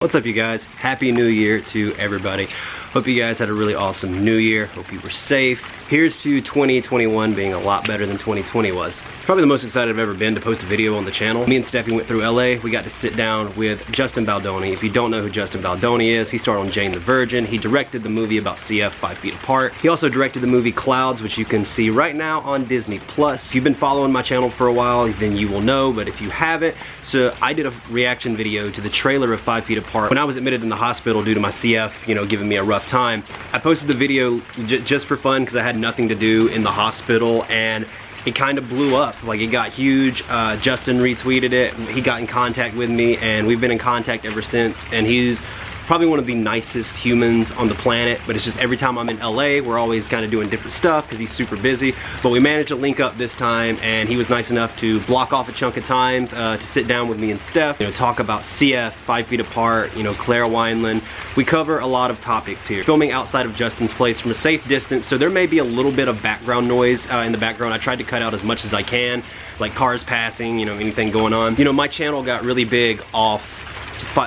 What's up, you guys? Happy New Year to everybody. Hope you guys had a really awesome New Year. Hope you were safe. Here's to 2021 being a lot better than 2020 was. Probably the most excited I've ever been to post a video on the channel. Me and Steffi went through LA. We got to sit down with Justin Baldoni. If you don't know who Justin Baldoni is, he starred on Jane the Virgin. He directed the movie about CF 5 Feet Apart. He also directed the movie Clouds, which you can see right now on Disney+. If you've been following my channel for a while, then you will know, but if you haven't, so I did a reaction video to the trailer of 5 Feet Apart when I was admitted in the hospital due to my CF, giving me a rough time. I posted the video just for fun because I had nothing to do in the hospital, and it kind of blew up. Like, it got huge. Justin retweeted it. He got in contact with me, and we've been in contact ever since, and he's probably one of the nicest humans on the planet. But it's just every time I'm in LA, we're always kind of doing different stuff because he's super busy. But we managed to link up this time, and he was nice enough to block off a chunk of time to sit down with me and Steph, talk about CF, 5 Feet Apart, Claire Wineland. We cover a lot of topics here. Filming outside of Justin's place from a safe distance, so there may be a little bit of background noise in the background. I tried to cut out as much as I can, like cars passing, anything going on. My channel got really big off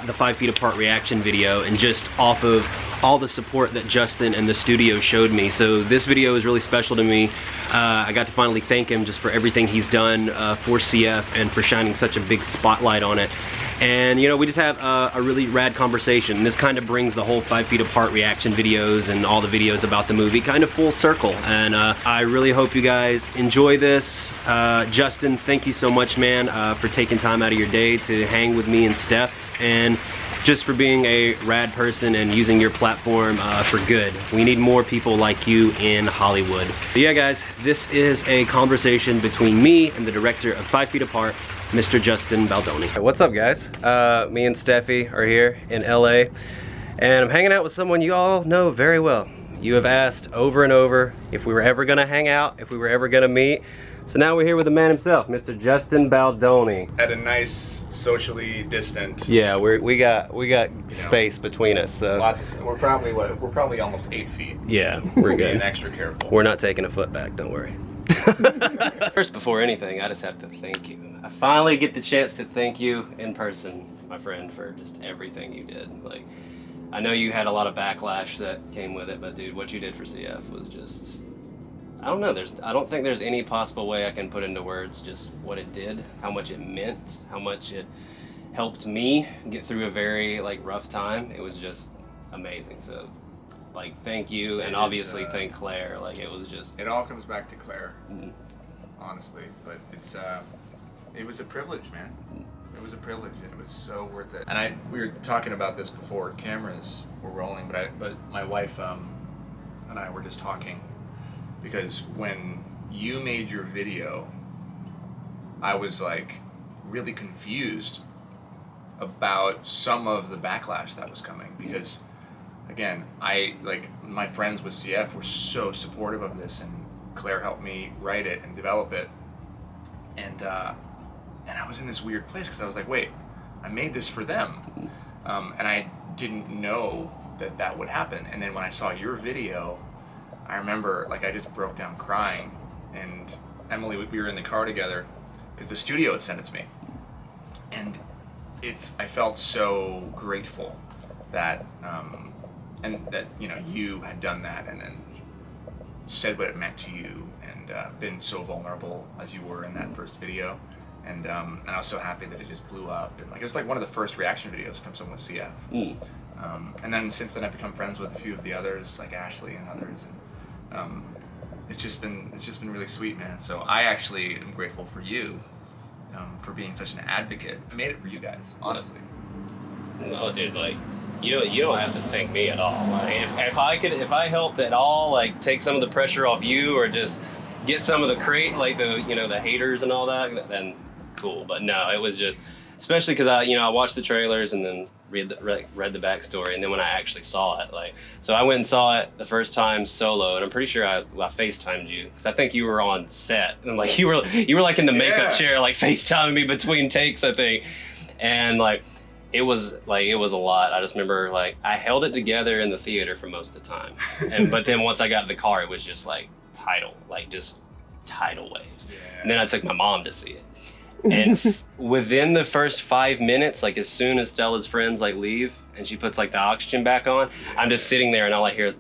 the 5 Feet Apart reaction video and just off of all the support that Justin and the studio showed me. So this video is really special to me. I got to finally thank him just for everything he's done for CF and for shining such a big spotlight on it. And we just have a really rad conversation. This kind of brings the whole 5 Feet Apart reaction videos and all the videos about the movie kind of full circle. And I really hope you guys enjoy this. Justin, thank you so much, man, for taking time out of your day to hang with me and Steph, and just for being a rad person and using your platform for good. We need more people like you in Hollywood. But yeah, guys, this is a conversation between me and the director of 5 Feet Apart, Mr. Justin Baldoni. What's up, guys? Me and Steffi are here in LA, and I'm hanging out with someone you all know very well. You have asked over and over if we were ever gonna hang out, if we were ever gonna meet. So now we're here with the man himself, Mr. Justin Baldoni. At a nice, socially distant. Yeah, we got space between us. So lots of. We're probably almost 8 feet. Yeah, we're good. Being extra careful. We're not taking a foot back. Don't worry. First, before anything, I just have to thank you. I finally get the chance to thank you in person, my friend, for just everything you did. Like, I know you had a lot of backlash that came with it, but dude, what you did for CF was just, I don't know, I don't think there's any possible way I can put into words just what it did, how much it meant, how much it helped me get through a very rough time. It was just amazing. So thank you, and obviously thank Claire. It was just, it all comes back to Claire, honestly. But it was a privilege, man. It was a privilege, and it was so worth it. And we were talking about this before cameras were rolling, but my wife and I were just talking, because when you made your video, I was really confused about some of the backlash that was coming, because again, my friends with CF were so supportive of this, and Claire helped me write it and develop it, and I was in this weird place because I was like, wait, I made this for them, and I didn't know that would happen. And then when I saw your video, I remember I just broke down crying, and Emily, we were in the car together because the studio had sent it to me, and I felt so grateful that and that you had done that, and then said what it meant to you, and been so vulnerable as you were in that first video, and I was so happy that it just blew up, and it was one of the first reaction videos from someone with CF. And then since then I've become friends with a few of the others, like Ashley and others, and it's just been really sweet, man. So I actually am grateful for you for being such an advocate. I made it for you guys, honestly. No, dude, you don't have to thank me at all. If I helped at all, take some of the pressure off you, or just get some of the the haters and all that, then cool. But no, it was just, especially because I watched the trailers and then read the backstory, and then when I actually saw it, so I went and saw it the first time solo, and I'm pretty sure I FaceTimed you, because I think you were on set, and you were in the makeup chair, FaceTiming me between takes, I think, and it was a lot. I just remember I held it together in the theater for most of the time, but then once I got in the car, it was just tidal, just tidal waves. Yeah. And then I took my mom to see it. And within the first 5 minutes, like as soon as Stella's friends like leave and she puts like the oxygen back on, I'm just sitting there and all I hear is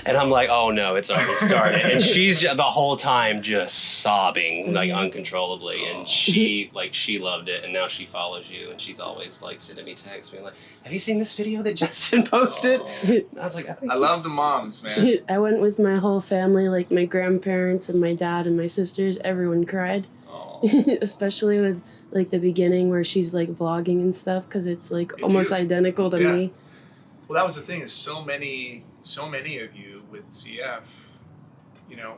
and I'm like, oh no, it's already started. And she's the whole time just sobbing like uncontrollably. And she loved it, and now she follows you, and she's always like sending me texts being like, have you seen this video that Justin posted? I was like, I love the moms, man. I went with my whole family, like my grandparents and my dad and my sisters. Everyone cried. Especially with like the beginning where she's like vlogging and stuff, because it's like almost identical to me. Well, that was the thing, is so many of you with CF, you know,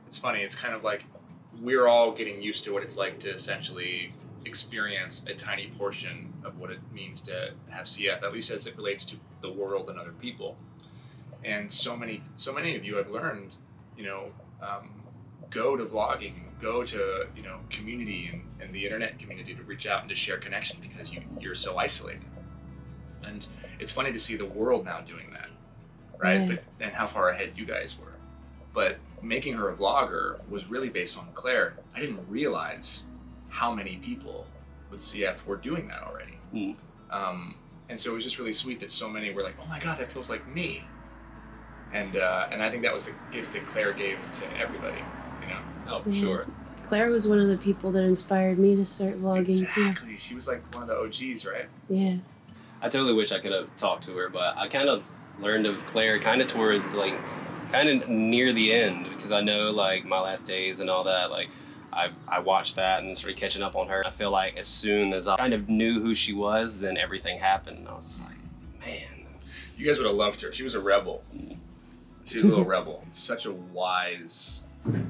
it's funny, it's kind of like we're all getting used to what it's like to essentially experience a tiny portion of what it means to have CF, at least as it relates to the world and other people. And so many of you have learned, you know, go to vlogging, go to, you know, community and the internet community to reach out and to share connection, because you're so isolated. And it's funny to see the world now doing that, right? But and how far ahead you guys were. But making her a vlogger was really based on Claire. I didn't realize how many people with CF were doing that already. And so it was just really sweet that so many were like, oh my God, that feels like me. And I think that was the gift that Claire gave to everybody. You know? oh, for sure. Claire was one of the people that inspired me to start vlogging. Exactly. She was like one of the OGs, right? Yeah. I totally wish I could have talked to her, but I kind of learned of Claire kind of towards like kind of near the end, because I know like My Last Days and all that, like I watched that and started catching up on her. I feel like as soon as I kind of knew who she was, then everything happened. And I was just like, man. You guys would have loved her. She was a rebel. She was a little rebel. Such a wise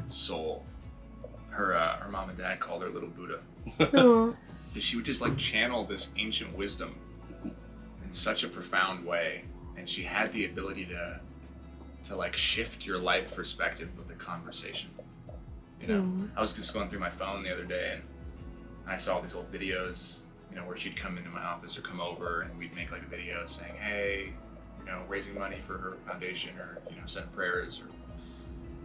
soul. Her mom and dad called her Little Buddha. Aww. She would just like channel this ancient wisdom in such a profound way, and she had the ability to like shift your life perspective with a conversation. You know, I was just going through my phone the other day, and I saw these old videos, you know, where she'd come into my office or come over, and we'd make like a video saying, hey, you know, raising money for her foundation, or, you know, send prayers, or,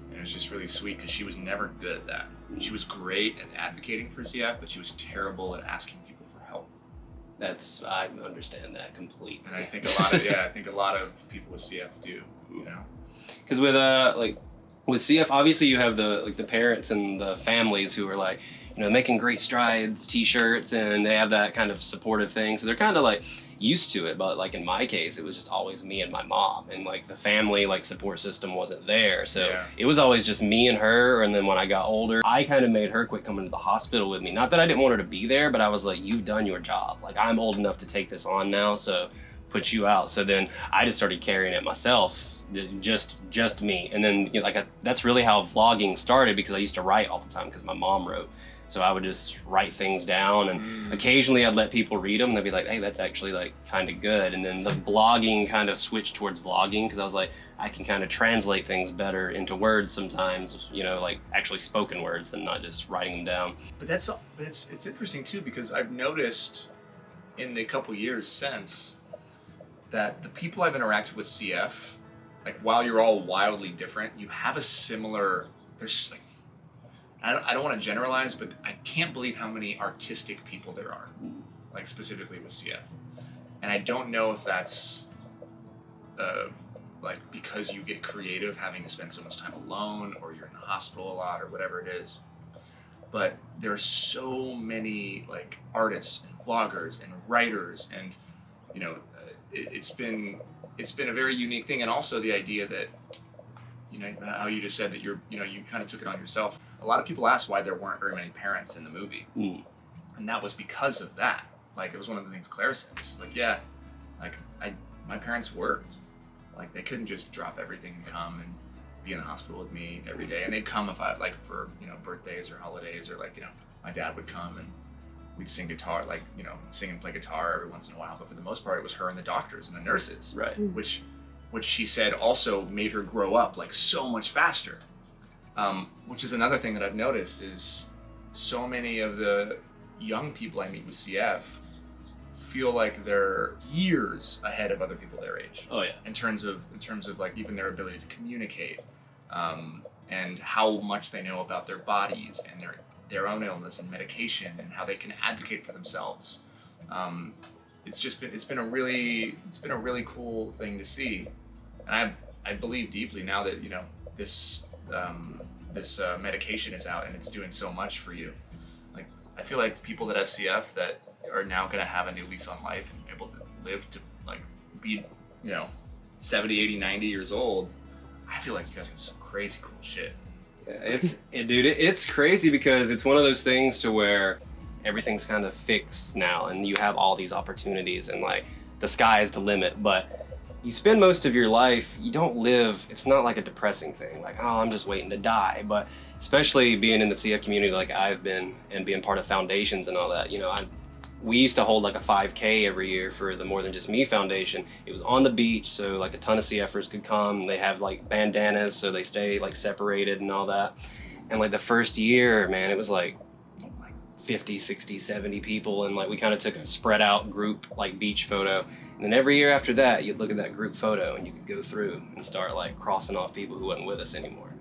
and it was just really sweet, because she was never good at that. She was great at advocating for CF, but she was terrible at asking people for help. I understand that completely. And I think a lot of people with CF do, you know. Because with with CF, obviously you have the parents and the families who are like, you know, making great strides, t-shirts, and they have that kind of supportive thing. So they're kind of like used to it. But like in my case, it was just always me and my mom, and like the family like support system wasn't there. So it was always just me and her. And then when I got older, I kind of made her quit coming to the hospital with me. Not that I didn't want her to be there, but I was like, you've done your job. Like I'm old enough to take this on now, so put you out. So then I just started carrying it myself. Just me. And then, you know, like that's really how vlogging started, because I used to write all the time because my mom wrote. So I would just write things down, and occasionally I'd let people read them, and they'd be like, hey, that's actually like kind of good. And then the blogging kind of switched towards vlogging, because I was like, I can kind of translate things better into words sometimes, you know, like actually spoken words than not just writing them down. But it's interesting too, because I've noticed in the couple years since that the people I've interacted with CF, like while you're all wildly different, you have a similar, there's like, I don't want to generalize, but I can't believe how many artistic people there are, like specifically with CF. And I don't know if that's like because you get creative having to spend so much time alone, or you're in the hospital a lot, or whatever it is. But there are so many like artists and vloggers and writers, and you know, it's been a very unique thing. And also the idea that, you know, how you just said that you kind of took it on yourself. A lot of people asked why there weren't very many parents in the movie. And that was because of that. Like, it was one of the things Claire said. She's like, yeah, like my parents worked. Like, they couldn't just drop everything and come and be in the hospital with me every day. And they'd come if I, like, for, you know, birthdays or holidays, or like, you know, my dad would come and we'd sing guitar, like, you know, sing and play guitar every once in a while. But for the most part, it was her and the doctors and the nurses. Right. Which she said also made her grow up like so much faster. Which is another thing that I've noticed, is so many of the young people I meet with CF feel like they're years ahead of other people their age. Oh yeah. In terms of like even their ability to communicate, and how much they know about their bodies and their their own illness and medication and how they can advocate for themselves. It's been a really cool thing to see, and I believe deeply now that, you know, this medication is out and it's doing so much for you. Like, I feel like the people that have CF that are now going to have a new lease on life and able to live to like be, you know, 70, 80, 90 years old. I feel like you guys are some crazy cool shit. Dude, it's crazy because it's one of those things to where everything's kind of fixed now and you have all these opportunities and like the sky is the limit, but you spend most of your life, you don't live, it's not like a depressing thing, like, oh, I'm just waiting to die. But especially being in the CF community like I've been and being part of foundations and all that, you know, we used to hold like a 5K every year for the More Than Just Me Foundation. It was on the beach, so like a ton of CFers could come. They have like bandanas, so they stay like separated and all that. And like the first year, man, it was like 50, 60, 70 people, and like we kind of took a spread out group like beach photo. And then every year after that, you'd look at that group photo and you could go through and start like crossing off people who wasn't with us anymore.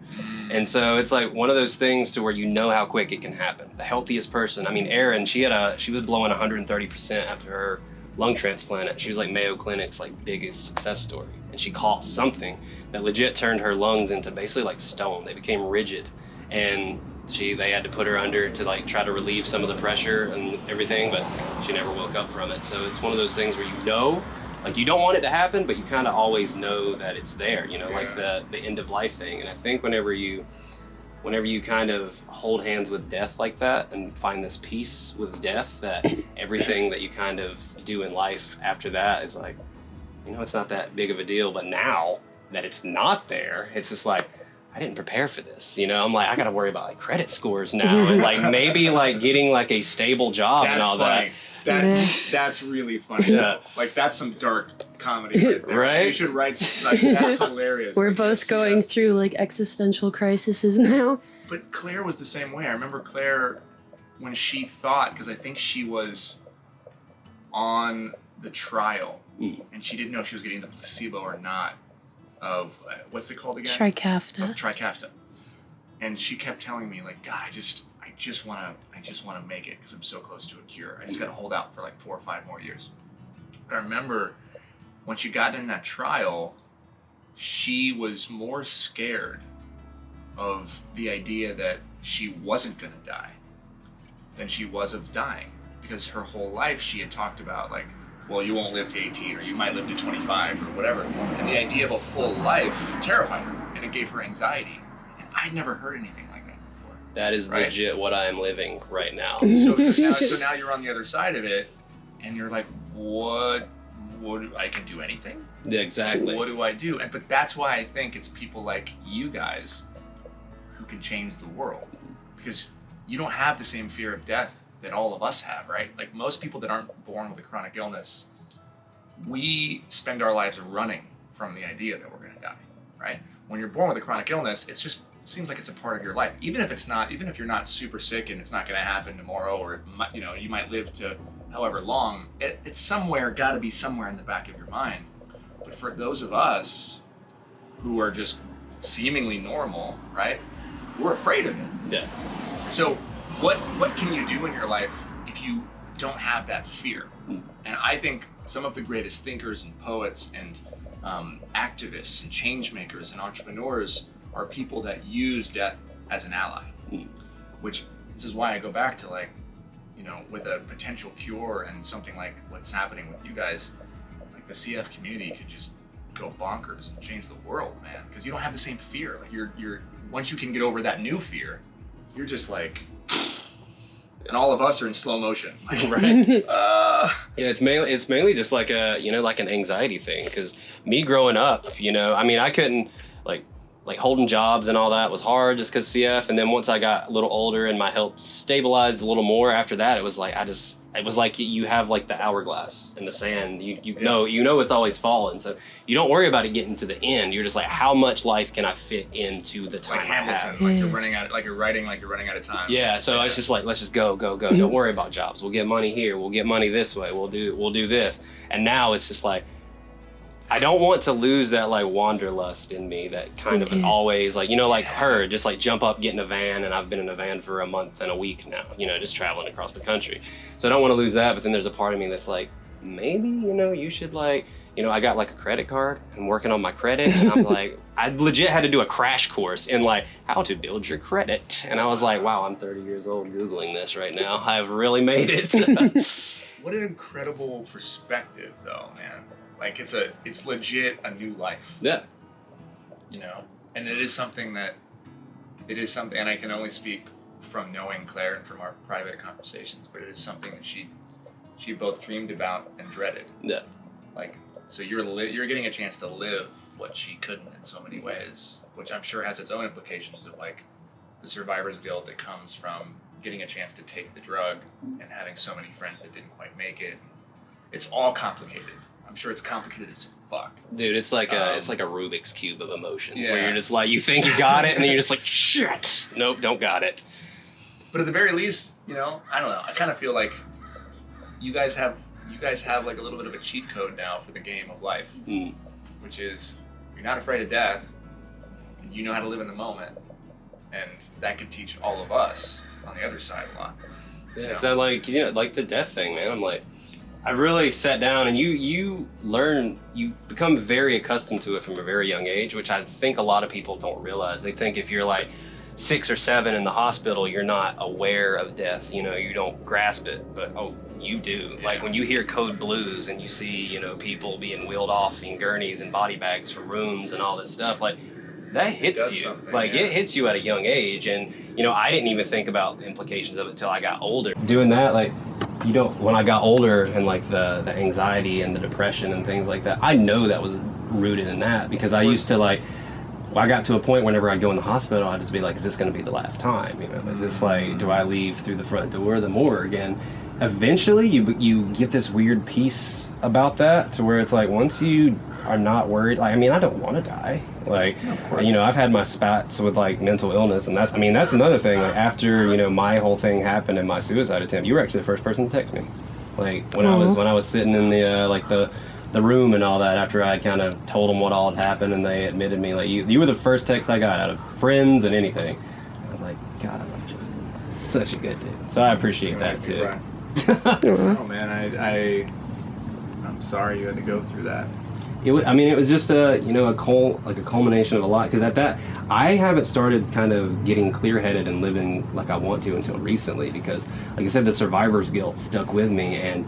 And so it's like one of those things to where you know how quick it can happen. The healthiest person, I mean, Erin, she was blowing 130% after her lung transplant. She was like Mayo Clinic's like biggest success story. And she caught something that legit turned her lungs into basically like stone. They became rigid. And they had to put her under to like try to relieve some of the pressure and everything, but she never woke up from it. So it's one of those things where you know, like you don't want it to happen, but you kind of always know that it's there, you know, like the end of life thing. And I think whenever you kind of hold hands with death like that and find this peace with death, that everything that you kind of do in life after that is like, you know, it's not that big of a deal. But now that it's not there, it's just like, I didn't prepare for this, you know. I'm like, I gotta worry about like credit scores now and like maybe like getting like a stable job and all funny. That's really funny. Yeah. Like that's some dark comedy right there. Right? You should write, like, that's hilarious. We're like, both going through like existential crises now. But Claire was the same way. I remember Claire when she thought, because I think she was on the trial and she didn't know if she was getting the placebo or not of what's it called again? Trikafta. Of Trikafta. And she kept telling me like, God, I just want to make it because I'm so close to a cure. I just got to hold out for like 4 or 5 more years. But I remember when she got in that trial, she was more scared of the idea that she wasn't going to die than she was of dying, because her whole life she had talked about like, well, you won't live to 18 or you might live to 25 or whatever. And the idea of a full life terrified her and it gave her anxiety. And I'd never heard anything like that before. That is legit what I am living right now. So now you're on the other side of it and you're like, what I can do anything? Yeah, exactly. What do I do? But that's why I think it's people like you guys who can change the world, because you don't have the same fear of death that all of us have, right? Like most people that aren't born with a chronic illness, we spend our lives running from the idea that we're going to die, right? When you're born with a chronic illness, it seems like it's a part of your life. Even if you're not super sick and it's not going to happen tomorrow, or you know, you might live to however long, it's got to be somewhere in the back of your mind. But for those of us who are just seemingly normal, right? We're afraid of it. Yeah. So what can you do in your life if you don't have that fear? And I think some of the greatest thinkers and poets and activists and change makers and entrepreneurs are people that use death as an ally. Which, this is why I go back to, like, you know, with a potential cure and something like what's happening with you guys, like the CF community could just go bonkers and change the world, man. Because you don't have the same fear. Like you're once you can get over that new fear, you're just like, and all of us are in slow motion. Like, right. Yeah, it's mainly just like like an anxiety thing. Because me growing up, you know, I mean, I couldn't like holding jobs and all that was hard just because CF. And then once I got a little older and my health stabilized a little more after that, it was like it was like you have like the hourglass in the sand. You know it's always falling, so you don't worry about it getting to the end. You're just like, how much life can I fit into the time like I have? Hamilton, like you're running out, like you're writing, like you're running out of time. Yeah, so it's just like, let's just go. Don't worry about jobs. We'll get money here. We'll get money this way. We'll do this. And now it's just like, I don't want to lose that like wanderlust in me that kind of always like, you know, like her, just like jump up, get in a van, and I've been in a van for a month and a week now, you know, just traveling across the country. So I don't want to lose that, but then there's a part of me that's like, maybe, you know, you should like, you know, I got like a credit card. I'm working on my credit, and I'm like, I legit had to do a crash course in like how to build your credit. And I was like, wow, I'm 30 years old Googling this right now. I've really made it. What an incredible perspective though, man. Like it's legit a new life. Yeah. You know? And it is something, and I can only speak from knowing Claire and from our private conversations, but it is something that she both dreamed about and dreaded. Yeah. Like, so you're getting a chance to live what she couldn't in so many ways, which I'm sure has its own implications of like the survivor's guilt that comes from getting a chance to take the drug and having so many friends that didn't quite make it. It's all complicated. I'm sure it's complicated as fuck. Dude, it's like a Rubik's Cube of emotions where you're just like, you think you got it, and then you're just like, shit, nope, don't got it. But at the very least, you know, I don't know. I kind of feel like you guys have like a little bit of a cheat code now for the game of life, which is you're not afraid of death, and you know how to live in the moment, and that can teach all of us on the other side a lot. Yeah, because I like, you know, like the death thing, man. I'm like, I really sat down, and you become very accustomed to it from a very young age, which I think a lot of people don't realize. They think if you're like 6 or 7 in the hospital, you're not aware of death, you know, you don't grasp it, but you do. Yeah. Like when you hear code blues and you see, you know, people being wheeled off in gurneys and body bags from rooms and all this stuff, like that hits you. Like it hits you at a young age, and you know, I didn't even think about the implications of it till I got older. Doing that, like, you don't, when I got older and like the anxiety and the depression and things like that, I know that was rooted in that, because I used to like, I got to a point whenever I'd go in the hospital, I'd just be like, is this going to be the last time? You know, is this like, do I leave through the front door of the morgue? And eventually you get this weird peace about that, to where it's like, once you are not worried, like, I mean, I don't want to die. Like, you know, I've had my spats with like mental illness, and that's another thing. Like after, you know, my whole thing happened in my suicide attempt, you were actually the first person to text me. Like when I was sitting in the like the room and all that, after I kind of told them what all had happened, and they admitted me, like, you were the first text I got out of friends and anything. I was like, God, I love Justin. Such a good dude. So I appreciate that too. Oh man, I'm sorry you had to go through that. It was just a culmination of a lot, because at that, I haven't started kind of getting clear-headed and living like I want to until recently, because like I said, the survivor's guilt stuck with me, and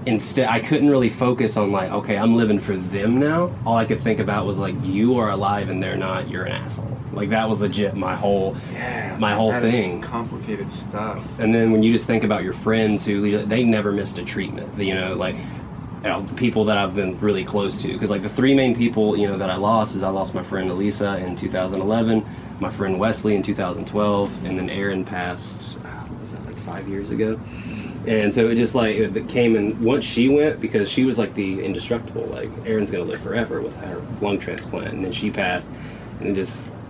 instead I couldn't really focus on like, okay, I'm living for them now. All I could think about was like, you are alive and they're not, you're an asshole. Like that was legit my whole thing. Complicated stuff. And then when you just think about your friends who, they never missed a treatment, you know, like, you know, people that I've been really close to, because like the 3 main people, you know, that I lost my friend Elisa in 2011, my friend Wesley in 2012, and then Aaron passed, what was that, like 5 years ago? And so it just like, it came, and once she went, because she was like the indestructible, like Aaron's gonna live forever with her lung transplant, and then she passed, and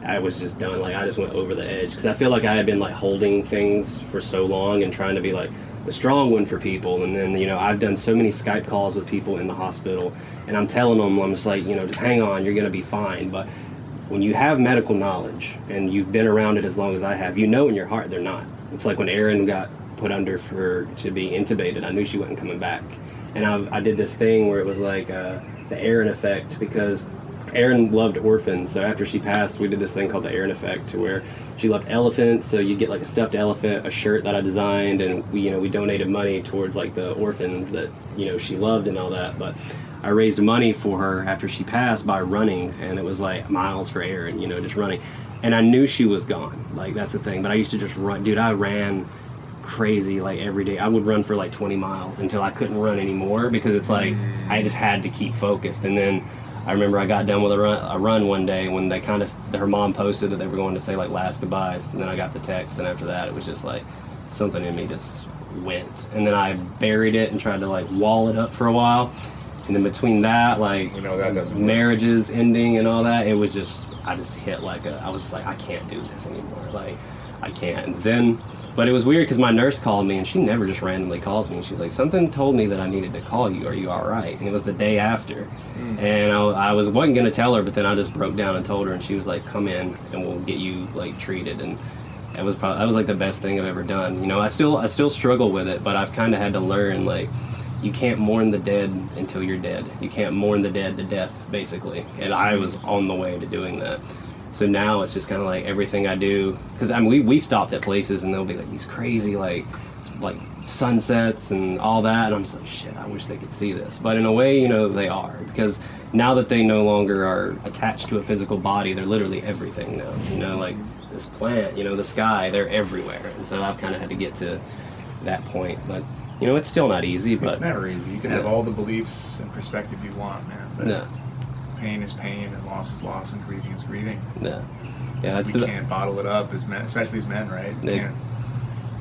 I was just done. Like I just went over the edge, because I feel like I had been like holding things for so long and trying to be like the strong one for people. And then, you know, I've done so many Skype calls with people in the hospital, and I'm telling them, I'm just like, you know, just hang on, you're gonna be fine. But when you have medical knowledge and you've been around it as long as I have, you know in your heart they're not. It's like when Erin got put under to be intubated, I knew she wasn't coming back. And I did this thing where it was like the Erin effect, because Erin loved orphans. So after she passed, we did this thing called the Erin effect, to where she loved elephants. So you get like a stuffed elephant, a shirt that I designed, and we donated money towards like the orphans that, you know, she loved and all that. But I raised money for her after she passed by running, and it was like miles for Erin, you know, just running. And I knew she was gone. Like that's the thing. But I used to just run, dude. I ran crazy like every day. I would run for like 20 miles until I couldn't run anymore, because it's like I just had to keep focused. And then I remember I got done with a run one day when they kind of, her mom posted that they were going to say like last goodbyes, and then I got the text, and after that it was just like something in me just went, and then I buried it and tried to like wall it up for a while, and then between that, like, you know, that doesn't marriages ending and all that, it was just, I just hit like I was just like, I can't do this anymore, like I can't. And then But it was weird because my nurse called me, and she never just randomly calls me. She's like, something told me that I needed to call you. Are you all right? And it was the day after. And I wasn't going to tell her, but then I just broke down and told her, and she was like, come in and we'll get you like treated. And that was like the best thing I've ever done. You know, I still struggle with it, but I've kind of had to learn, like, you can't mourn the dead until you're dead. You can't mourn the dead to death, basically. And I was on the way to doing that. So now it's just kind of like everything I do, because I mean, we've stopped at places and there'll be like these crazy like sunsets and all that, and I'm just like, shit, I wish they could see this. But in a way, you know, they are, because now that they no longer are attached to a physical body, they're literally everything now. You know, like this plant, you know, the sky, they're everywhere. And so I've kind of had to get to that point. But you know, it's still not easy. But it's never easy. You can have all the beliefs and perspective you want, man. But pain is pain, and loss is loss, and grieving is grieving. Yeah, we can't bottle it up as men, especially as men, right? You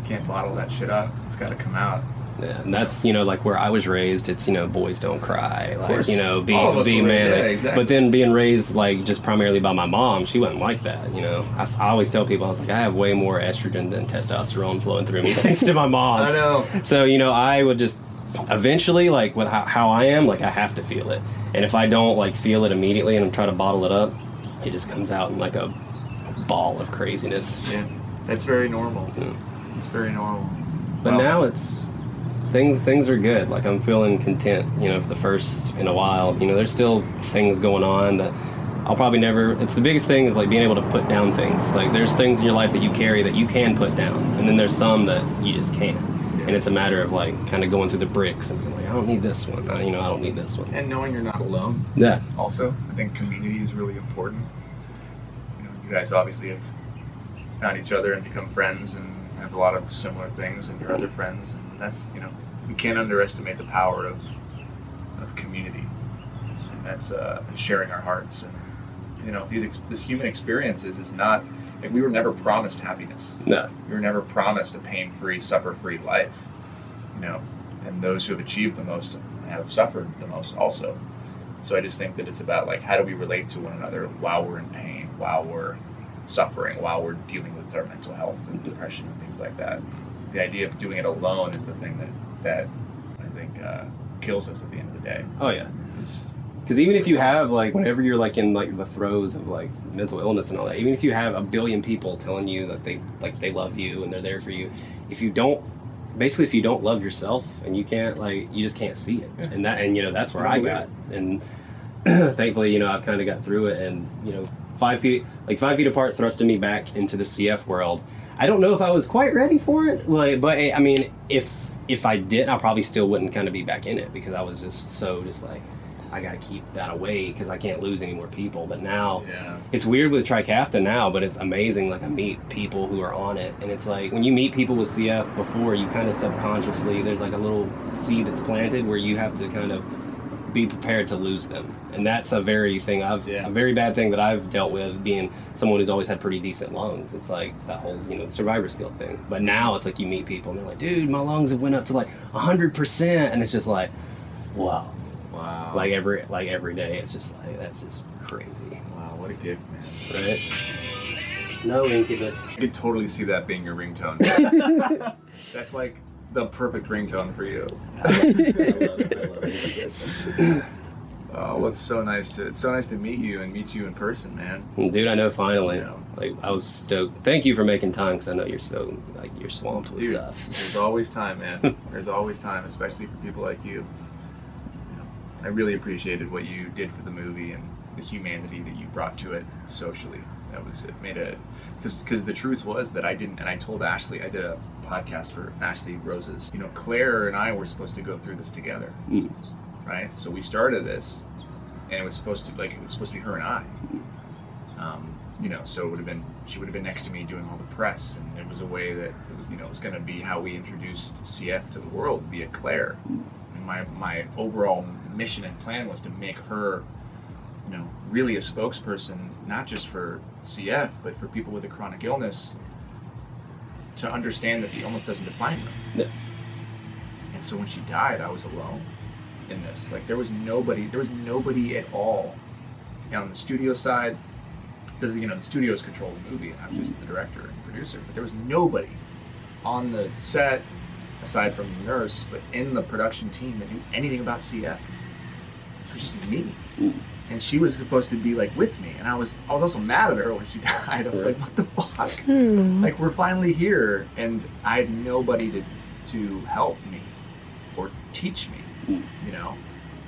can't bottle that shit up. It's got to come out. Yeah, and that's, you know, like where I was raised, it's, you know, boys don't cry, like, you know, be manly. Yeah, exactly. But then being raised like just primarily by my mom, she wasn't like that, you know. I always tell people, I was like, I have way more estrogen than testosterone flowing through me thanks to my mom. I know. So, you know, I would just eventually, like with how I am, like I have to feel it. And if I don't like feel it immediately and try to bottle it up, it just comes out in like a ball of craziness. Yeah, that's very normal. Yeah. It's very normal. But now it's things are good. Like I'm feeling content, you know, for the first in a while. You know, there's still things going on that I'll probably never, it's the biggest thing is like being able to put down things. Like there's things in your life that you carry that you can put down, and then there's some that you just can't. Yeah. And it's a matter of like kind of going through the bricks and being like, I don't need this one. I don't need this one. And knowing you're not alone. Yeah. Also, I think community is really important. You know, you guys obviously have found each other and become friends and have a lot of similar things, and your other friends, and that's, you know, we can't underestimate the power of community, and that's sharing our hearts. And you know, this human experience is not, like, we were never promised happiness. No, we were never promised a pain-free, suffer-free life, you know, and those who have achieved the most have suffered the most also. So I just think that it's about like, how do we relate to one another while we're in pain, while we're suffering, while we're dealing with our mental health and depression and things like that. The idea of doing it alone is the thing that I think kills us at the end of the day. Oh yeah, because even if you have like, whenever you're like in like the throes of like mental illness and all that, even if you have a billion people telling you that they love you and they're there for you, if you don't love yourself, and you can't, like, you just can't see it. Yeah. And you know, that's where I got, and thankfully, you know, I've kind of got through it, and you know, 5 feet apart thrusted me back into the CF world. I don't know if I was quite ready for it, like, but I mean, if I did, I probably still wouldn't kind of be back in it, because I was just like, I gotta keep that away because I can't lose any more people. But now, it's weird with Trikafta now, but it's amazing. Like, I meet people who are on it, and it's like when you meet people with CF before, you kind of subconsciously, there's like a little seed that's planted where you have to kind of be prepared to lose them. And that's a very bad thing that I've dealt with, being someone who's always had pretty decent lungs. It's like that whole, you know, survivor skill thing. But now it's like you meet people and they're like, dude, my lungs have went up to like 100%, and it's just like, wow. Like every day, it's just like, that's just crazy. Wow, what a gift, man. Right? No incubus. I could totally see that being your ringtone. That's like the perfect ringtone for you. I love it. Oh, well, it's so nice to meet you in person, man. Dude, I know, finally. You know, like, I was stoked. Thank you for making time, because I know you're so, like, you're swamped with stuff. There's always time, man. There's always time, especially for people like you. I really appreciated what you did for the movie and the humanity that you brought to it socially. Because the truth was that I told Ashley, I did a podcast for Ashley Rose's. You know, Claire and I were supposed to go through this together, right? So we started this, and it was supposed to be her and I. You know, so she would have been next to me doing all the press, and it was a way that it was going to be how we introduced CF to the world via Claire. And my overall mission and plan was to make her, you know, really a spokesperson, not just for CF, but for people with a chronic illness, to understand that the illness doesn't define them. Yeah. And so when she died, I was alone in this. Like, there was nobody at all. You know, on the studio side, because, you know, the studios control the movie, and I'm just the director and producer, but there was nobody on the set, aside from the nurse, but in the production team that knew anything about CF. It was just me. And she was supposed to be like with me, and I was also mad at her when she died. I was like, what the fuck? Like, we're finally here, and I had nobody to help me or teach me, you know.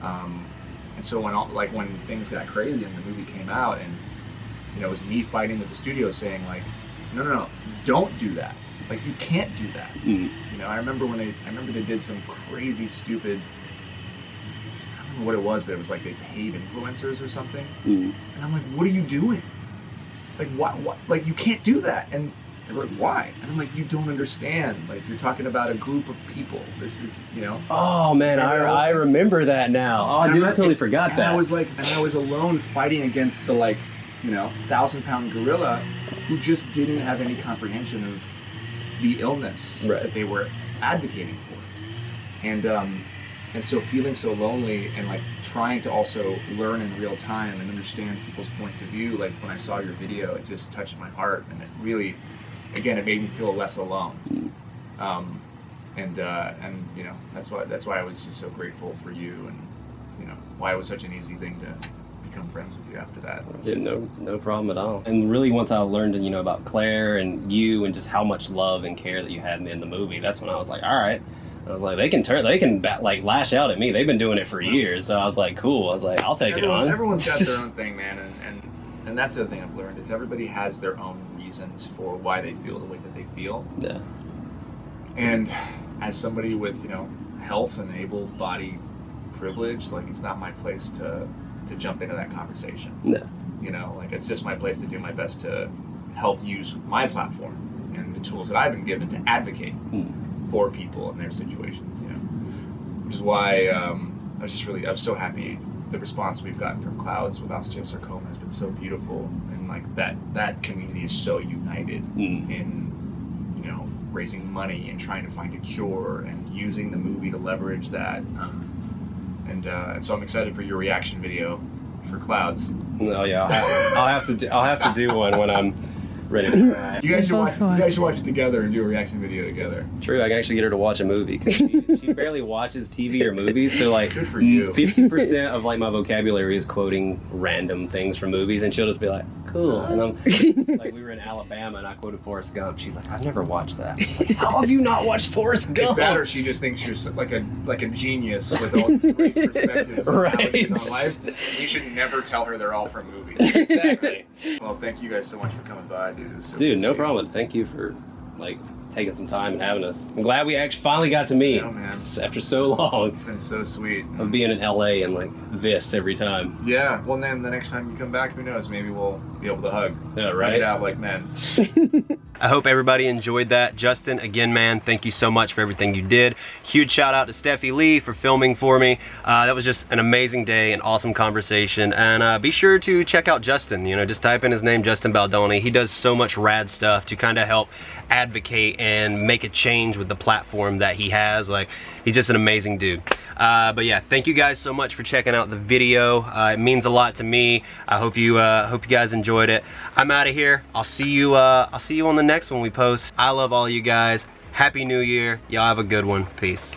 And so when things got crazy and the movie came out, and you know, it was me fighting with the studio saying like, no, don't do that. Like, you can't do that. You know, I remember they did some crazy stupid, I don't know what it was, but it was like they paid influencers or something. And I'm like, what are you doing? Like, what? Like, you can't do that. And they were like, why? And I'm like, you don't understand. Like, you're talking about a group of people. This is, you know. Oh man, I remember that now. Oh dude, I totally forgot that. I was alone fighting against the, like, you know, 1,000-pound gorilla who just didn't have any comprehension of the illness that they were advocating for. And so feeling so lonely and like trying to also learn in real time and understand people's points of view, like when I saw your video, it just touched my heart, and it really, again, it made me feel less alone. And you know, that's why I was just so grateful for you, and you know, why it was such an easy thing to become friends with you after that. Yeah, no problem at all. And really, once I learned, you know, about Claire and you and just how much love and care that you had in the movie, that's when I was like, all right. I was like, they can like lash out at me. They've been doing it for years. So I was like, cool. I was like, I'll take it on. Everyone's got their own thing, man. And that's the other thing I've learned is everybody has their own reasons for why they feel the way that they feel. Yeah. And as somebody with, you know, health and able-bodied privilege, like, it's not my place to jump into that conversation. No. You know, like, it's just my place to do my best to help use my platform and the tools that I've been given to advocate for people in their situations, you know. Which is why I was so happy. The response we've gotten from Clouds with osteosarcoma has been so beautiful, and like that community is so united in, you know, raising money and trying to find a cure and using the movie to leverage that. And so I'm excited for your reaction video for Clouds. Oh yeah, I'll have to do one when I'm ready to. You guys should watch it together and do a reaction video together. True, I can actually get her to watch a movie because she barely watches TV or movies. So like, good for you. 50% of like my vocabulary is quoting random things from movies, and she'll just be like, "Cool." And I'm like, we were in Alabama, and I quoted Forrest Gump. She's like, "I've never watched that." I was like, how have you not watched Forrest Gump? It's that, or she just thinks you're like a genius with all the great perspectives on life. You should never tell her they're all from movies. Exactly. Well, thank you guys so much for coming by, dude. So dude, no problem. Thank you for like taking some time and having us. I'm glad we actually finally got to meet. Oh, man. After so long. It's been so sweet. Of being in LA and like this every time. Yeah, well then the next time you come back, who knows, maybe we'll be able to hug. Yeah, right? Hug it out like men. I hope everybody enjoyed that. Justin, again, man, thank you so much for everything you did. Huge shout out to Steffi Lee for filming for me. That was just an amazing day, an awesome conversation. And be sure to check out Justin. You know, just type in his name, Justin Baldoni. He does so much rad stuff to kind of help advocate and make a change with the platform that he has. Like, he's just an amazing dude. But yeah, thank you guys so much for checking out the video. It means a lot to me. I hope you guys enjoyed it. I'm out of here. I'll see you on the next one we post. I love all you guys. Happy New Year. Y'all have a good one. Peace.